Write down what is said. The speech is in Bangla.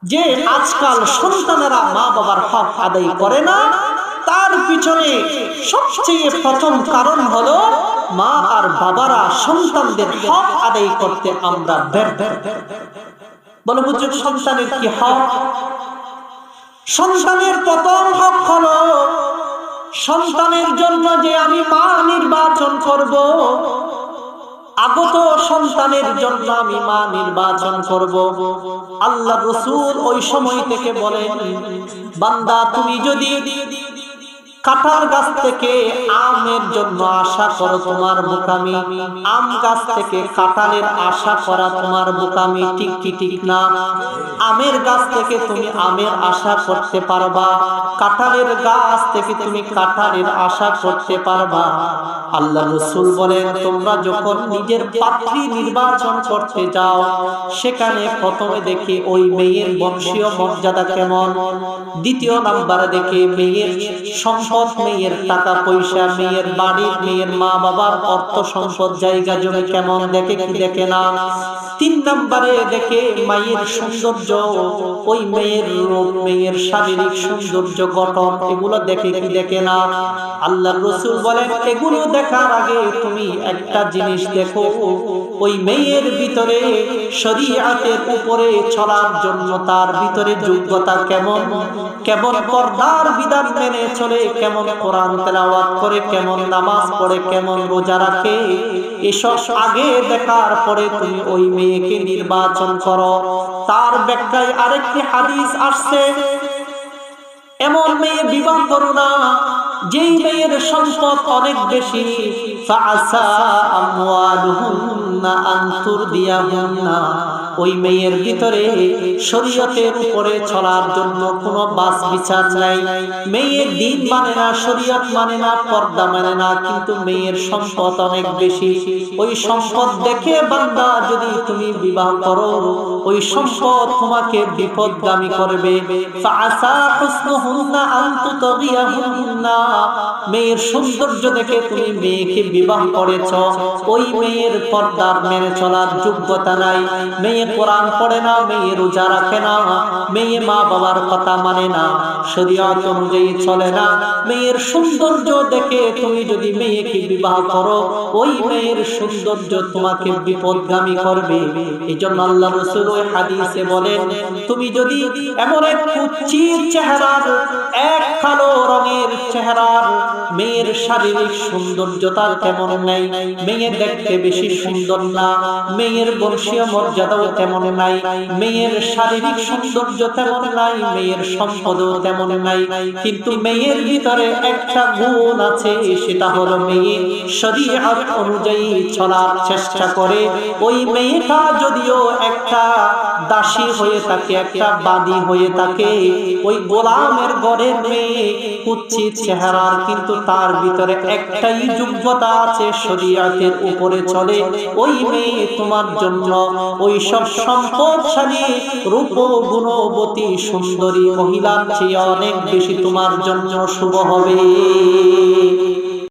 যে আজকাল সন্তানেরা মা বাবার হক আদায় করে না, তার পিছনে সবচেয়ে প্রথম কারণ হলো মা আর বাবারা সন্তানদের হক আদায় করতে আমরা ব্যর্থ। বলে হুজুর, সন্তানের কি হক? সন্তানের প্রথম হক হলো সন্তানের জন্য যে আমি মা নির্বাচন করব, আগত সন্তানের জন্য আমি মা নির্বাচন করব। আল্লাহ রাসূল ওই সময় থেকে বলেন, বান্দা তুমি যদি কাঁঠাল গাছ থেকে আমের জন্য আশা করো তোমার বোকামি, আম গাছ থেকে কাঁঠালের আশা করা তোমার বোকামি, ঠিক কি ঠিক না? আমের গাছ থেকে তুমি আমের আশা করতে পারবা, কাঁঠালের গাছ থেকে তুমি কাঁঠালের আশা করতে পারবা। আল্লাহ রাসূল বলেন, তোমরা যখন নিজের পাত্রী নির্বাচন করতে যাও, সেখানে প্রথমে দেখি ওই মেয়ের বংশীয় মর্যাদা কেমন, দ্বিতীয় নাম্বারে দেখে মেয়ের সম্পদ, মেয়ের টাকা পয়সা, মেয়ের বাড়ি, মেয়ের মা বাবার অর্থ সম্পদ, জায়গা জমি কেমন, দেখে কি দেখে না। তিন নম্বরে দেখে মায়ের সৌন্দর্য, ওই মেয়ের রূপ, মেয়ের শারীরিক সৌন্দর্য, গঠন, এগুলো দেখে কি দেখে না। আল্লাহর রাসূল বলেন, এগুলো দেখার আগে তুমি একটা জিনিস দেখো, ওই মেয়ের ভিতরে শরীয়তের উপরে চলার জন্য তার ভিতরে যোগ্যতা কেমন, কেমন পর্দার বিধান মেনে চলে, কেমন কোরআন তেলাওয়াত করে, কেমন নামাজ পড়ে, কেমন রোজা রাখে, এসব আগে দেখার পরে তুমি ওই মেয়েকে নির্বাচন করো। তার ব্যাখ্যায় আরেকটি হাদিস আসছে, এমন মেয়ে বিবাহ করো না যেই মেয়ের সম্পদ অনেক বেশি, ফাআসা আমওয়ালুহুন্না আন তুরদিয়াহুন্না, ওই মেয়ের ভিতরে শরীয়তের উপরে চলার জন্য কোনো বাস বিচার নাই। মেয়ের দিন মানে না, শরীয়ত মানে না, পর্দা মানে না, কিন্তু মেয়ের সম্পদ অনেক বেশি। ওই সম্পদ দেখে বান্দা যদি তুমি বিবাহ করো, ওই সম্পদ তোমাকে বিপদগামী করবে। ফাআসা হুসনুহুন্না আন তুতগিয়াহুন্না, মেয়ের সৌন্দর্য দেখে তুমি মেয়েকে বিবাহ করেছ, ওই মেয়ের পর্দার মেনে চলার যোগ্যতা নাই। মেয়ে কোরআন পড়ে না, মেয়ে রোজা রাখে না, মেয়ে মা বাবার কথা মানে না, শরীয়ত অনুযায়ী চলে না। মেয়ের সৌন্দর্য দেখে তুমি যদি মেয়েকে বিবাহ করো, ওই মেয়ের সৌন্দর্য তোমাকে বিপদগামী করবে। এজন্য আল্লাহ রাসূল ওই হাদিসে বলেন, তুমি যদি এমন এক কুচ্ছিত চেহারার, এক কালো রঙের চেহারার মেয়ের শারীরিক সৌন্দর্যতা তেমন নাই, মেয়ে দেখতে বেশি সুন্দর না, মেয়ের বংশীয় মর্যাদাও তেমন নাই, মেয়ের শারীরিক সৌন্দর্য তেমন নাই, মেয়ের সম্পদও তেমন নাই, কিন্তু মেয়ের ভিতরে একটা গুণ আছে, সেটা হলো মেয়ে শরীয়ত অনুযায়ী চলার চেষ্টা করে। ওই মেয়েটা যদিও একটা দাসী হয়ে থাকে, একটা বাদী হয়ে থাকে, ওই গোলামের ঘরের মেয়ে, কুচ্ছিত চেহারার, কিন্তু তার ভিতরে একটাই যোগ্যতা আছে, শরীয়তের উপরে চলে, ওই মেয়ে তোমার জন্য ওই সব সম্পদশালী, রূপ, গুণবতী, সুন্দরী মহিলার চেয়ে অনেক বেশি তোমার জন্য শুভ হবে।